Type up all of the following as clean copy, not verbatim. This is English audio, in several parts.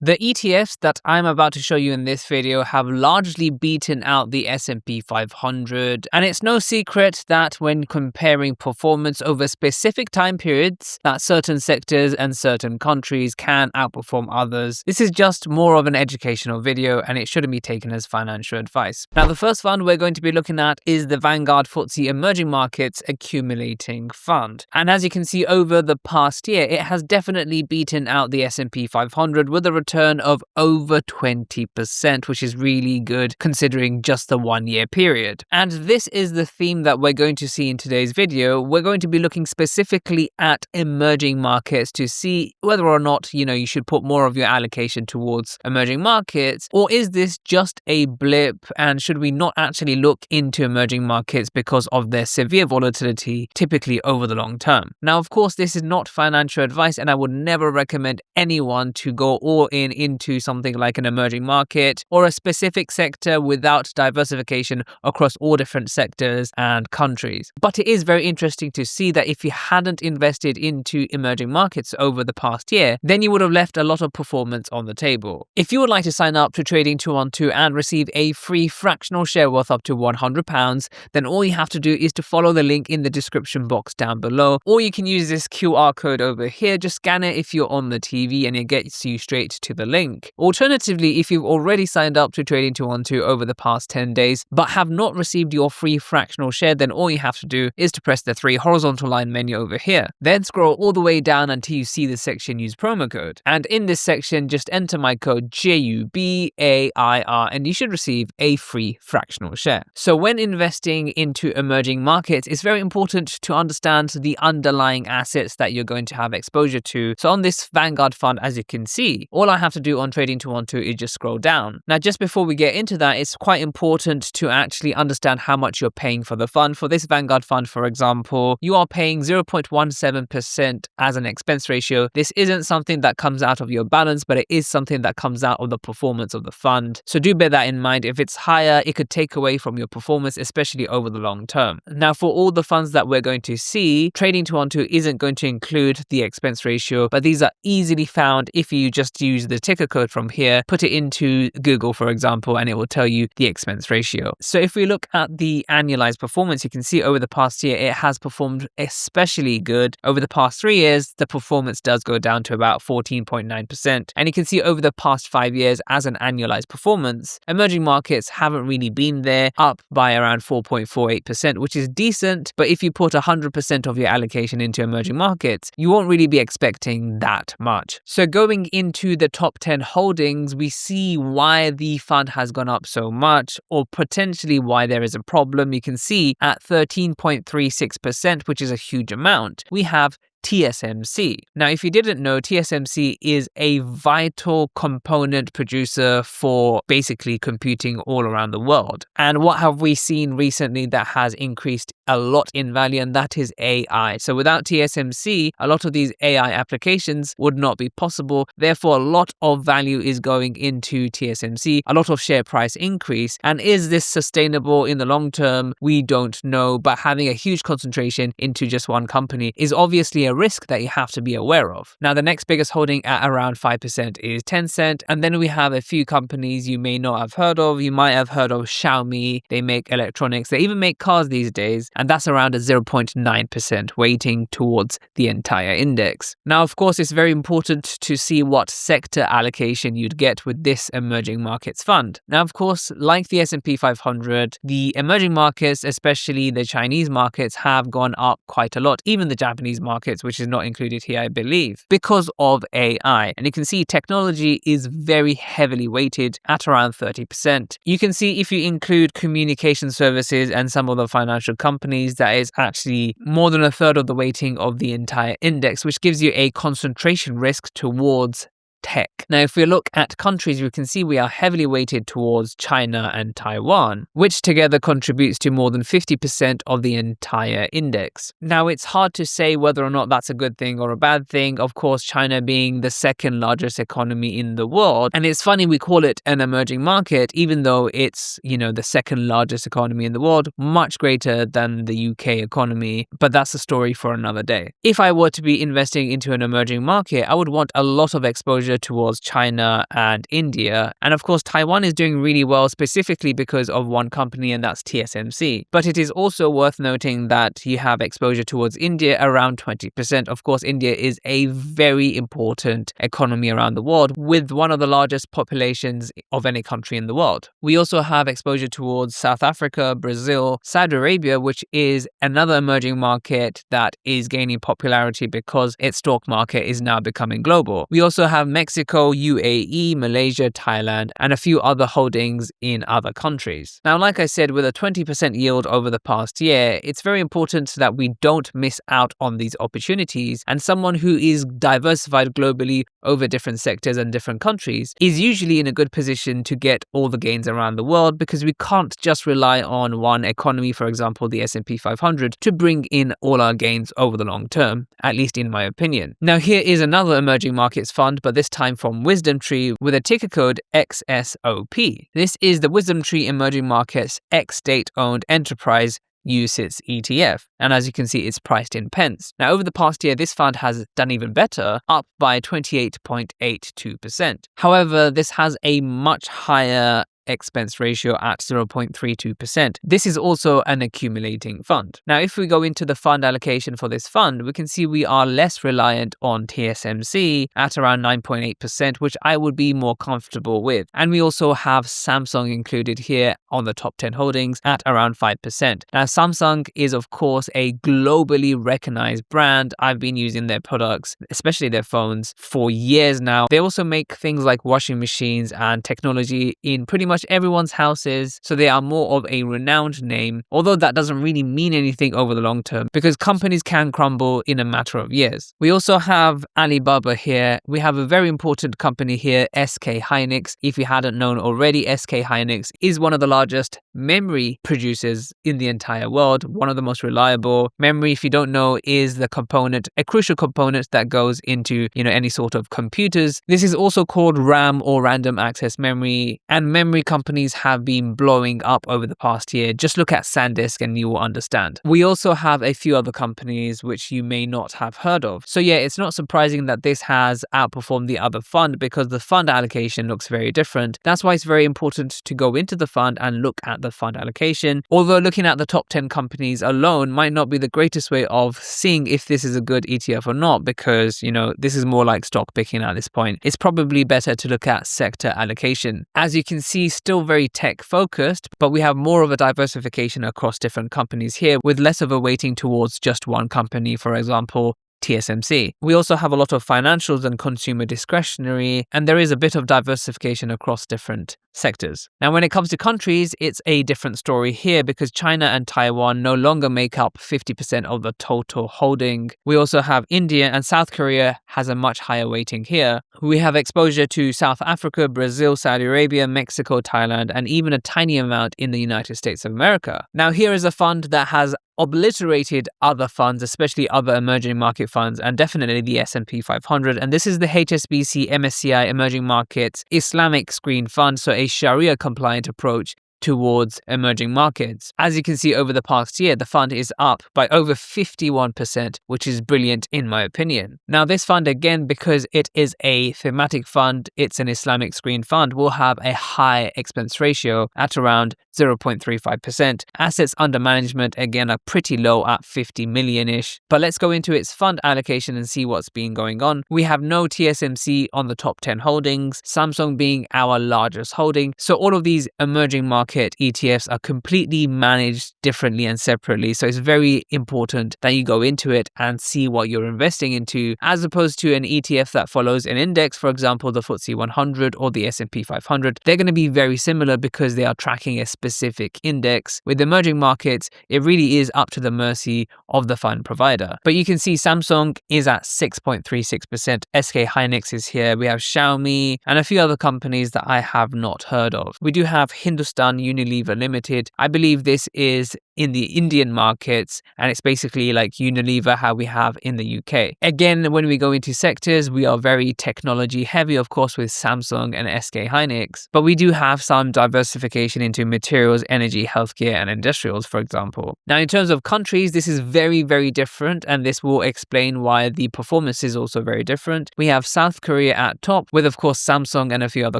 The ETFs that I'm about to show you in this video have largely beaten out the S&P 500, and it's no secret that when comparing performance over specific time periods, that certain sectors and certain countries can outperform others. This is just more of an educational video and it shouldn't be taken as financial advice. Now, the first fund we're going to be looking at is the Vanguard FTSE Emerging Markets Accumulating Fund. And as you can see over the past year, it has definitely beaten out the S&P 500 with a return of over 20%, which is really good considering just the 1 year period. And this is the theme that we're going to see in today's video. We're going to be looking specifically at emerging markets to see whether or not, you should put more of your allocation towards emerging markets, or is this just a blip and should we not actually look into emerging markets because of their severe volatility, typically over the long term. Now, of course, this is not financial advice and I would never recommend anyone to go all in into something like an emerging market or a specific sector without diversification across all different sectors and countries. But it is very interesting to see that if you hadn't invested into emerging markets over the past year, then you would have left a lot of performance on the table. If you would like to sign up to Trading 212 and receive a free fractional share worth up to £100, then all you have to do is to follow the link in the description box down below, or you can use this QR code over here. Just scan it if you're on the TV and it gets you straight to the link. Alternatively, if you've already signed up to Trading 212 over the past 10 days but have not received your free fractional share, then all you have to do is to press the 3 horizontal line menu over here. Then scroll all the way down until you see the section Use Promo Code. And in this section, just enter my code JUBAIR and you should receive a free fractional share. So when investing into emerging markets, it's very important to understand the underlying assets that you're going to have exposure to. So on this Vanguard fund, as you can see, all I have to do on Trading 212 is just scroll down. Now, just before we get into that, it's quite important to actually understand how much you're paying for the fund. For this Vanguard fund, for example, you are paying 0.17% as an expense ratio. This isn't something that comes out of your balance, but it is something that comes out of the performance of the fund. So do bear that in mind. If it's higher, it could take away from your performance, especially over the long term. Now, for all the funds that we're going to see, Trading 212 isn't going to include the expense ratio, but these are easily found if you just use the ticker code from here, put it into Google, for example, and it will tell you the expense ratio. So if we look at the annualized performance, you can see over the past year, it has performed especially good. Over the past 3 years, the performance does go down to about 14.9%. And you can see over the past 5 years, as an annualized performance, emerging markets haven't really been there, up by around 4.48%, which is decent. But if you put 100% of your allocation into emerging markets, you won't really be expecting that much. So going into the top 10 holdings, we see why the fund has gone up so much, or potentially why there is a problem. You can see at 13.36%, which is a huge amount, we have TSMC. Now, if you didn't know, TSMC is a vital component producer for basically computing all around the world. And what have we seen recently that has increased a lot in value? And that is AI. So without TSMC, a lot of these AI applications would not be possible. Therefore, a lot of value is going into TSMC, a lot of share price increase. And is this sustainable in the long term? We don't know. But having a huge concentration into just one company is obviously a risk that you have to be aware of. Now, the next biggest holding at around 5% is Tencent. And then we have a few companies you may not have heard of. You might have heard of Xiaomi. They make electronics. They even make cars these days. And that's around a 0.9% weighting towards the entire index. Now, of course, it's very important to see what sector allocation you'd get with this emerging markets fund. Now, of course, like the S&P 500, the emerging markets, especially the Chinese markets, have gone up quite a lot. Even the Japanese markets, which is not included here, I believe, because of AI. And you can see technology is very heavily weighted at around 30%. You can see if you include communication services and some of the financial companies, that is actually more than a third of the weighting of the entire index, which gives you a concentration risk towards tech. Now, if we look at countries, you can see we are heavily weighted towards China and Taiwan, which together contributes to more than 50% of the entire index. Now, it's hard to say whether or not that's a good thing or a bad thing. Of course, China being the second largest economy in the world. And it's funny we call it an emerging market, even though it's, the second largest economy in the world, much greater than the UK economy. But that's a story for another day. If I were to be investing into an emerging market, I would want a lot of exposure exposure towards China and India. And of course, Taiwan is doing really well specifically because of one company, and that's TSMC. But it is also worth noting that you have exposure towards India around 20%. Of course, India is a very important economy around the world with one of the largest populations of any country in the world. We also have exposure towards South Africa, Brazil, Saudi Arabia, which is another emerging market that is gaining popularity because its stock market is now becoming global. We also have Mexico, UAE, Malaysia, Thailand, and a few other holdings in other countries. Now, like I said, with a 20% yield over the past year, it's very important that we don't miss out on these opportunities. And someone who is diversified globally over different sectors and different countries is usually in a good position to get all the gains around the world, because we can't just rely on one economy, for example, the S&P 500, to bring in all our gains over the long term, at least in my opinion. Now, here is another emerging markets fund, but this time from Wisdom Tree with a ticker code XSOP. This is the Wisdom Tree Emerging Markets Ex-State-Owned Enterprise UCITS ETF, and as you can see, it's priced in pence. Now, over the past year, this fund has done even better, up by 28.82%. However, this has a much higher expense ratio at 0.32%. This is also an accumulating fund. Now, if we go into the fund allocation for this fund, we can see we are less reliant on TSMC at around 9.8%, which I would be more comfortable with. And we also have Samsung included here on the top 10 holdings at around 5%. Now, Samsung is, of course, a globally recognized brand. I've been using their products, especially their phones, for years now. They also make things like washing machines and technology in pretty much everyone's houses, so they are more of a renowned name, although that doesn't really mean anything over the long term because companies can crumble in a matter of years. We also have Alibaba here. We have a very important company here, SK Hynix. If you hadn't known already, SK Hynix is one of the largest memory producers in the entire world, one of the most reliable. Memory, if you don't know, is the component, a crucial component that goes into, any sort of computers. This is also called RAM or random access memory, and memory companies have been blowing up over the past year. Just look at SanDisk and you will understand. We also have a few other companies which you may not have heard of. So yeah, it's not surprising that this has outperformed the other fund because the fund allocation looks very different. That's why it's very important to go into the fund and look at the fund allocation. Although looking at the top 10 companies alone might not be the greatest way of seeing if this is a good ETF or not, because, this is more like stock picking at this point. It's probably better to look at sector allocation. As you can see, still very tech focused, but we have more of a diversification across different companies here with less of a weighting towards just one company, for example, TSMC. We also have a lot of financials and consumer discretionary, and there is a bit of diversification across different sectors. Now, when it comes to countries, it's a different story here because China and Taiwan no longer make up 50% of the total holding. We also have India, and South Korea has a much higher weighting here. We have exposure to South Africa, Brazil, Saudi Arabia, Mexico, Thailand, and even a tiny amount in the United States of America. Now, here is a fund that has obliterated other funds, especially other emerging market funds, and definitely the S&P 500. And this is the HSBC MSCI Emerging Markets Islamic Screen Fund, so a Sharia compliant approach towards emerging markets. As you can see, over the past year, the fund is up by over 51%, which is brilliant in my opinion. Now, this fund, again, because it is a thematic fund, it's an Islamic screen fund, will have a high expense ratio at around 0.35%. Assets under management, again, are pretty low at 50 million-ish. But let's go into its fund allocation and see what's been going on. We have no TSMC on the top 10 holdings, Samsung being our largest holding. So all of these emerging market ETFs are completely managed differently and separately. So it's very important that you go into it and see what you're investing into, as opposed to an ETF that follows an index, for example, the FTSE 100 or the S&P 500. They're going to be very similar because they are tracking a specific index. With emerging markets, it really is up to the mercy of the fund provider. But you can see Samsung is at 6.36%. SK Hynix is here. We have Xiaomi and a few other companies that I have not heard of. We do have Hindustan Unilever Limited. I believe this is in the Indian markets, and it's basically like Unilever how we have in the UK. Again, when we go into sectors, we are very technology heavy, of course, with Samsung and SK Hynix, but we do have some diversification into materials, energy, healthcare, and industrials, for example. Now, in terms of countries, this is very, very different, and this will explain why the performance is also very different. We have South Korea at top, with, of course, Samsung and a few other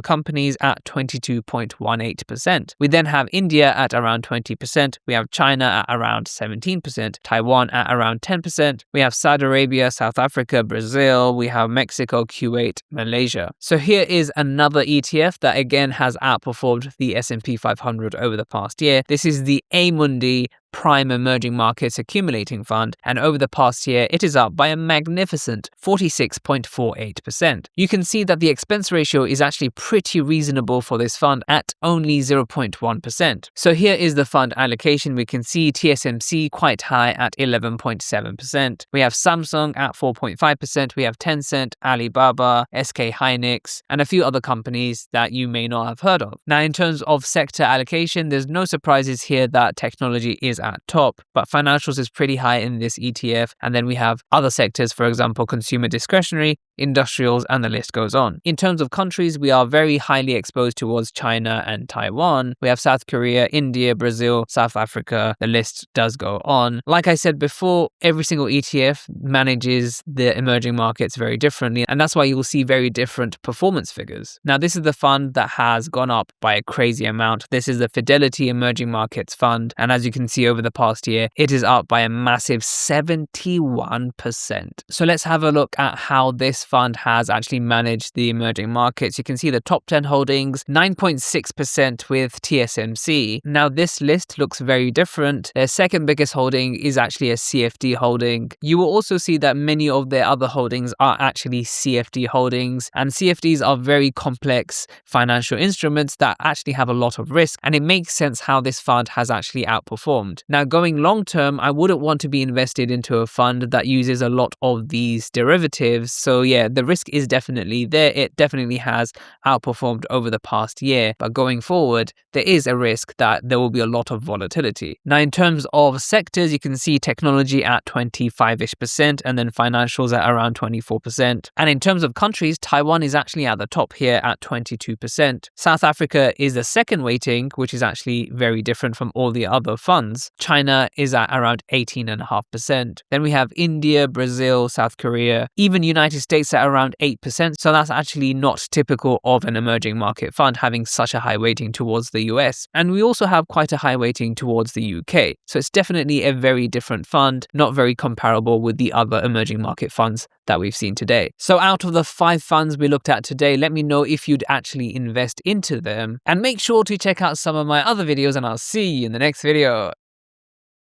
companies at 22.18%. We then have India at around 20%. We have China at around 17%, Taiwan at around 10%. We have Saudi Arabia, South Africa, Brazil. We have Mexico, Kuwait, Malaysia. So here is another ETF that again has outperformed the S&P 500 over the past year. This is the Amundi Prime Emerging Markets Accumulating Fund, and over the past year it is up by a magnificent 46.48%. You can see that the expense ratio is actually pretty reasonable for this fund at only 0.1%. So here is the fund allocation. We can see TSMC quite high at 11.7%. We have Samsung at 4.5%. We have Tencent, Alibaba, SK Hynix, and a few other companies that you may not have heard of. Now, in terms of sector allocation, there's no surprises here that technology is at top, but financials is pretty high in this ETF, and then we have other sectors, for example, consumer discretionary, industrials, and the list goes on. In terms of countries, we are very highly exposed towards China and Taiwan. We have South Korea, India, Brazil, South Africa. The list does go on. Like I said before, every single ETF manages the emerging markets very differently, and that's why you will see very different performance figures. Now, this is the fund that has gone up by a crazy amount. This is the Fidelity Emerging Markets Fund, and as you can see over the past year, it is up by a massive 71%. So let's have a look at how this fund has actually managed the emerging markets. You can see the top 10 holdings, 9.6% with TSMC. Now, this list looks very different. Their second biggest holding is actually a CFD holding. You will also see that many of their other holdings are actually CFD holdings, and CFDs are very complex financial instruments that actually have a lot of risk, and it makes sense how this fund has actually outperformed. Now, going long term, I wouldn't want to be invested into a fund that uses a lot of these derivatives. So yeah, the risk is definitely there. It definitely has outperformed over the past year, but going forward, there is a risk that there will be a lot of volatility. Now, in terms of sectors, you can see technology at 25-ish%, and then financials at around 24%. And in terms of countries, Taiwan is actually at the top here at 22%. South Africa is the second weighting, which is actually very different from all the other funds. China is at around 18.5%. Then we have India, Brazil, South Korea, even United States at around 8%. So that's actually not typical of an emerging market fund having such a high weighting towards the US. And we also have quite a high weighting towards the UK. So it's definitely a very different fund, not very comparable with the other emerging market funds that we've seen today. So out of the 5 funds we looked at today, let me know if you'd actually invest into them. And make sure to check out some of my other videos, and I'll see you in the next video.